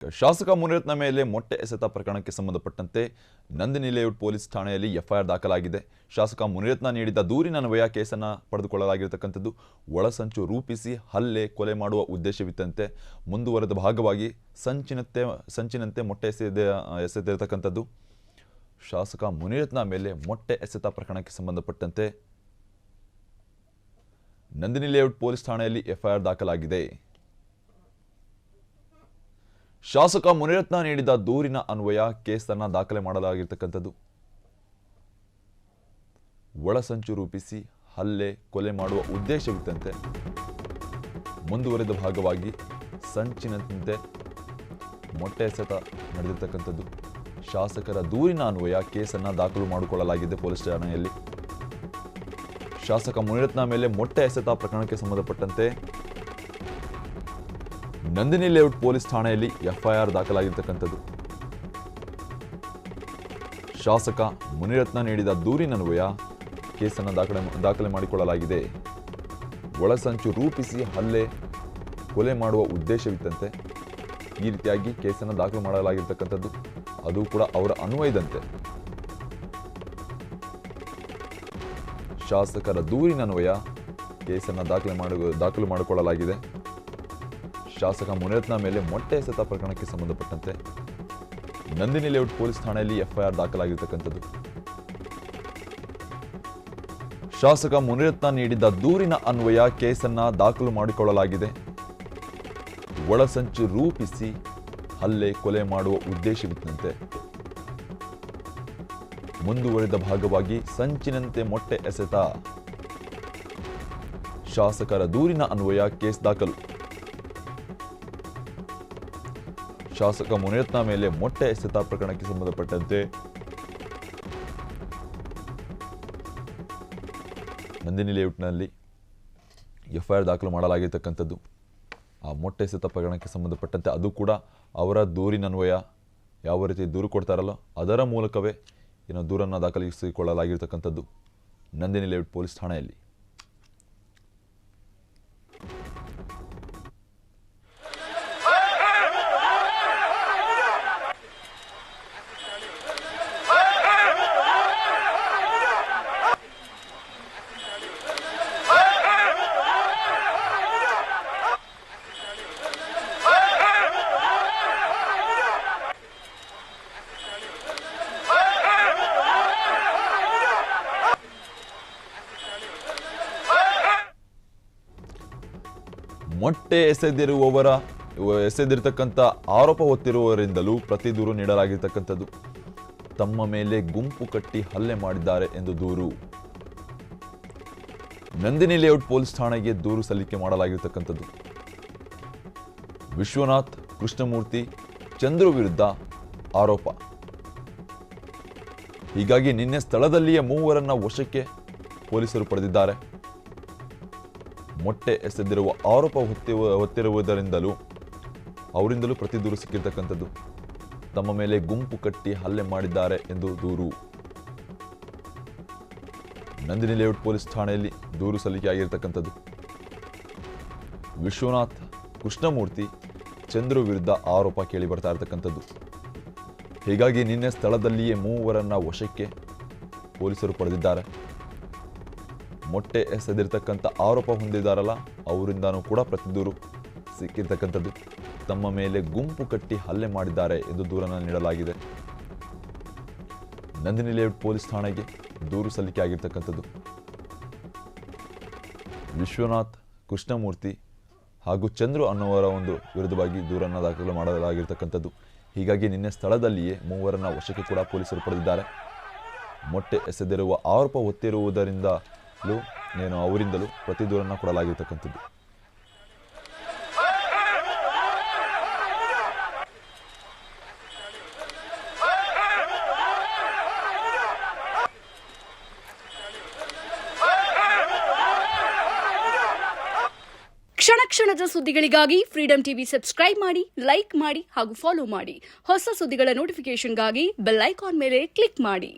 ಶಾಸಕ ಮುನಿರತ್ನ ಮೇಲೆ ಮೊಟ್ಟೆ ಎಸೆತ ಪ್ರಕರಣಕ್ಕೆ ಸಂಬಂಧಪಟ್ಟಂತೆ ನಂದಿನಿ ಲೇಔಟ್ ಪೊಲೀಸ್ ಠಾಣೆಯಲ್ಲಿ ಎಫ್ಐಆರ್ ದಾಖಲಾಗಿದೆ. ಶಾಸಕ ಮುನಿರತ್ನ ನೀಡಿದ ದೂರಿನನ್ವಯ ಕೇಸನ್ನು ಪಡೆದುಕೊಳ್ಳಲಾಗಿರತಕ್ಕಂಥದ್ದು. ಒಳಸಂಚು ರೂಪಿಸಿ ಹಲ್ಲೆ ಕೊಲೆ ಮಾಡುವ ಉದ್ದೇಶವಿತ್ತಂತೆ ಮುಂದುವರೆದ ಭಾಗವಾಗಿ ಸಂಚಿನಂತೆ ಮೊಟ್ಟೆ ಎಸೆದಿರತಕ್ಕಂಥದ್ದು. ಶಾಸಕ ಮುನಿರತ್ನ ಮೇಲೆ ಮೊಟ್ಟೆ ಎಸೆತ ಪ್ರಕರಣಕ್ಕೆ ಸಂಬಂಧಪಟ್ಟಂತೆ ನಂದಿನಿ ಲೇಔಟ್ ಪೊಲೀಸ್ ಠಾಣೆಯಲ್ಲಿ ಎಫ್ಐಆರ್ ದಾಖಲಾಗಿದೆ. ಶಾಸಕ ಮುನಿರತ್ನ ನೀಡಿದ ದೂರಿನ ಅನ್ವಯ ಕೇಸನ್ನು ದಾಖಲೆ ಮಾಡಲಾಗಿರತಕ್ಕಂಥದ್ದು. ಒಳಸಂಚು ರೂಪಿಸಿ ಹಲ್ಲೆ ಕೊಲೆ ಮಾಡುವ ಉದ್ದೇಶವಿತ್ತಂತೆ ಮುಂದುವರೆದ ಭಾಗವಾಗಿ ಸಂಚಿನಂತೆ ಮೊಟ್ಟೆ ಎಸೆತ ನಡೆದಿರತಕ್ಕಂಥದ್ದು. ಶಾಸಕರ ದೂರಿನ ಅನ್ವಯ ಕೇಸನ್ನು ದಾಖಲು ಮಾಡಿಕೊಳ್ಳಲಾಗಿದೆ ಪೊಲೀಸ್ ಠಾಣೆಯಲ್ಲಿ. ಶಾಸಕ ಮುನಿರತ್ನ ಮೇಲೆ ಮೊಟ್ಟೆ ಎಸೆತ ಪ್ರಕರಣಕ್ಕೆ ಸಂಬಂಧಪಟ್ಟಂತೆ ನಂದಿನಿ ಲೇಔಟ್ ಪೊಲೀಸ್ ಠಾಣೆಯಲ್ಲಿ ಎಫ್ಐಆರ್ ದಾಖಲಾಗಿರತಕ್ಕಂಥದ್ದು. ಶಾಸಕ ಮುನಿರತ್ನ ನೀಡಿದ ದೂರಿನನ್ವಯ ಕೇಸನ್ನು ದಾಖಲೆ ಮಾಡಿಕೊಳ್ಳಲಾಗಿದೆ. ಒಳಸಂಚು ರೂಪಿಸಿ ಹಲ್ಲೆ ಕೊಲೆ ಮಾಡುವ ಉದ್ದೇಶವಿತ್ತಂತೆ ಈ ರೀತಿಯಾಗಿ ಕೇಸನ್ನು ದಾಖಲು ಮಾಡಲಾಗಿರ್ತಕ್ಕಂಥದ್ದು. ಅದು ಕೂಡ ಅವರ ಅನ್ವಯದಂತೆ ಶಾಸಕರ ದೂರಿನನ್ವಯ ಕೇಸನ್ನು ದಾಖಲು ಮಾಡಿಕೊಳ್ಳಲಾಗಿದೆ. ಶಾಸಕ ಮುನಿರತ್ನ ಮೇಲೆ ಮೊಟ್ಟೆ ಎಸೆತ ಪ್ರಕರಣಕ್ಕೆ ಸಂಬಂಧಪಟ್ಟಂತೆ ನಂದಿನಿ ಲೇಔಟ್ ಪೊಲೀಸ್ ಠಾಣೆಯಲ್ಲಿ ಎಫ್ಐಆರ್ ದಾಖಲಾಗಿರತಕ್ಕಂಥದ್ದು. ಶಾಸಕ ಮುನಿರತ್ನ ನೀಡಿದ ದೂರಿನ ಅನ್ವಯ ಕೇಸನ್ನು ದಾಖಲು ಮಾಡಿಕೊಳ್ಳಲಾಗಿದೆ. ಒಳಸಂಚು ರೂಪಿಸಿ ಹಲ್ಲೆ ಕೊಲೆ ಮಾಡುವ ಉದ್ದೇಶವಿತ್ತಂತೆ ಮುಂದುವರಿದ ಭಾಗವಾಗಿ ಸಂಚಿನಂತೆ ಮೊಟ್ಟೆ ಎಸೆತ. ಶಾಸಕರ ದೂರಿನ ಅನ್ವಯ ಕೇಸ್ ದಾಖಲು. ಶಾಸಕ ಮುನಿರತ್ನ ಮೇಲೆ ಮೊಟ್ಟೆ ಎಸೆತ ಪ್ರಕರಣಕ್ಕೆ ಸಂಬಂಧಪಟ್ಟಂತೆ ನಂದಿನಿ ಲೇಔಟ್ನಲ್ಲಿ ಎಫ್ಐಆರ್ ದಾಖಲು ಮಾಡಲಾಗಿರ್ತಕ್ಕಂಥದ್ದು. ಆ ಮೊಟ್ಟೆ ಎಸೆತ ಪ್ರಕರಣಕ್ಕೆ ಸಂಬಂಧಪಟ್ಟಂತೆ ಅದು ಕೂಡ ಅವರ ದೂರಿನನ್ವಯ ಯಾವ ರೀತಿ ದೂರು ಕೊಡ್ತಾರಲ್ಲ ಅದರ ಮೂಲಕವೇ ದೂರನ್ನು ದಾಖಲಿಸಿಕೊಳ್ಳಲಾಗಿರ್ತಕ್ಕಂಥದ್ದು ನಂದಿನಿ ಲೇಔಟ್ ಪೊಲೀಸ್ ಠಾಣೆಯಲ್ಲಿ. ಮೊಟ್ಟೆ ಎಸೆದಿರತಕ್ಕಂಥ ಆರೋಪ ಹೊತ್ತಿರುವವರಿಂದಲೂ ಪ್ರತಿ ದೂರು ನೀಡಲಾಗಿರ್ತಕ್ಕಂಥದ್ದು. ತಮ್ಮ ಮೇಲೆ ಗುಂಪು ಕಟ್ಟಿ ಹಲ್ಲೆ ಮಾಡಿದ್ದಾರೆ ಎಂದು ದೂರು. ನಂದಿನಿ ಲೇಔಟ್ ಪೊಲೀಸ್ ಠಾಣೆಗೆ ದೂರು ಸಲ್ಲಿಕೆ ಮಾಡಲಾಗಿರ್ತಕ್ಕಂಥದ್ದು. ವಿಶ್ವನಾಥ್, ಕೃಷ್ಣಮೂರ್ತಿ, ಚಂದ್ರು ವಿರುದ್ಧ ಆರೋಪ. ಹೀಗಾಗಿ ನಿನ್ನೆ ಸ್ಥಳದಲ್ಲಿಯೇ ಮೂವರನ್ನ ವಶಕ್ಕೆ ಪೊಲೀಸರು ಪಡೆದಿದ್ದಾರೆ. ಮೊಟ್ಟೆ ಎಸೆದಿರುವ ಆರೋಪ ಹೊತ್ತಿರುವುದರಿಂದಲೂ ಅವರಿಂದಲೂ ಪ್ರತಿ ದೂರು ಸಿಕ್ಕಿರ್ತಕ್ಕಂಥದ್ದು. ತಮ್ಮ ಮೇಲೆ ಗುಂಪು ಕಟ್ಟಿ ಹಲ್ಲೆ ಮಾಡಿದ್ದಾರೆ ಎಂದು ದೂರು. ನಂದಿನಿ ಲೇಔಟ್ ಪೊಲೀಸ್ ಠಾಣೆಯಲ್ಲಿ ದೂರು ಸಲ್ಲಿಕೆ ಆಗಿರ್ತಕ್ಕಂಥದ್ದು. ವಿಶ್ವನಾಥ್, ಕೃಷ್ಣಮೂರ್ತಿ, ಚಂದ್ರು ವಿರುದ್ಧ ಆರೋಪ ಕೇಳಿ ಬರ್ತಾ ಇರತಕ್ಕಂಥದ್ದು. ಹೀಗಾಗಿ ನಿನ್ನೆ ಸ್ಥಳದಲ್ಲಿಯೇ ಮೂವರನ್ನ ವಶಕ್ಕೆ ಪೊಲೀಸರು ಪಡೆದಿದ್ದಾರೆ. ಮೊಟ್ಟೆ ಎಸೆದಿರ್ತಕ್ಕಂಥ ಆರೋಪ ಹೊಂದಿದ್ದಾರಲ್ಲ ಅವರಿಂದನೂ ಕೂಡ ಪ್ರತಿ ದೂರು ಸಿಕ್ಕಿರ್ತಕ್ಕಂಥದ್ದು. ತಮ್ಮ ಮೇಲೆ ಗುಂಪು ಕಟ್ಟಿ ಹಲ್ಲೆ ಮಾಡಿದ್ದಾರೆ ಎಂದು ದೂರನ್ನು ನೀಡಲಾಗಿದೆ. ನಂದಿನಿ ಲೇಔಟ್ ಪೊಲೀಸ್ ಠಾಣೆಗೆ ದೂರು ಸಲ್ಲಿಕೆ ಆಗಿರ್ತಕ್ಕಂಥದ್ದು. ವಿಶ್ವನಾಥ್, ಕೃಷ್ಣಮೂರ್ತಿ ಹಾಗೂ ಚಂದ್ರು ಅನ್ನುವರ ವಿರುದ್ಧವಾಗಿ ದೂರನ್ನು ದಾಖಲು ಮಾಡಲಾಗಿರ್ತಕ್ಕಂಥದ್ದು. ಹೀಗಾಗಿ ನಿನ್ನೆ ಸ್ಥಳದಲ್ಲಿಯೇ ಮೂವರನ್ನ ವಶಕ್ಕೆ ಕೂಡ ಪೊಲೀಸರು ಪಡೆದಿದ್ದಾರೆ. ಮೊಟ್ಟೆ ಎಸೆದಿರುವ ಆರೋಪ ಹೊತ್ತಿರುವುದರಿಂದಲೂ ಅವರಿಂದಲೂ ಪ್ರತಿ ದೂರನ್ನು ಕೊಡಲಾಗಿರ್ತಕ್ಕಂಥದ್ದು. ಕ್ಷಣ ಕ್ಷಣದ ಸುದ್ದಿಗಳಿಗಾಗಿ ಫ್ರೀಡಂ ಟಿವಿ ಸಬ್ಸ್ಕ್ರೈಬ್ ಮಾಡಿ, ಲೈಕ್ ಮಾಡಿ ಹಾಗೂ ಫಾಲೋ ಮಾಡಿ. ಹೊಸ ಸುದ್ದಿಗಳ ನೋಟಿಫಿಕೇಶನ್ಗಾಗಿ ಬೆಲ್ ಐಕಾನ್ ಮೇಲೆ ಕ್ಲಿಕ್ ಮಾಡಿ.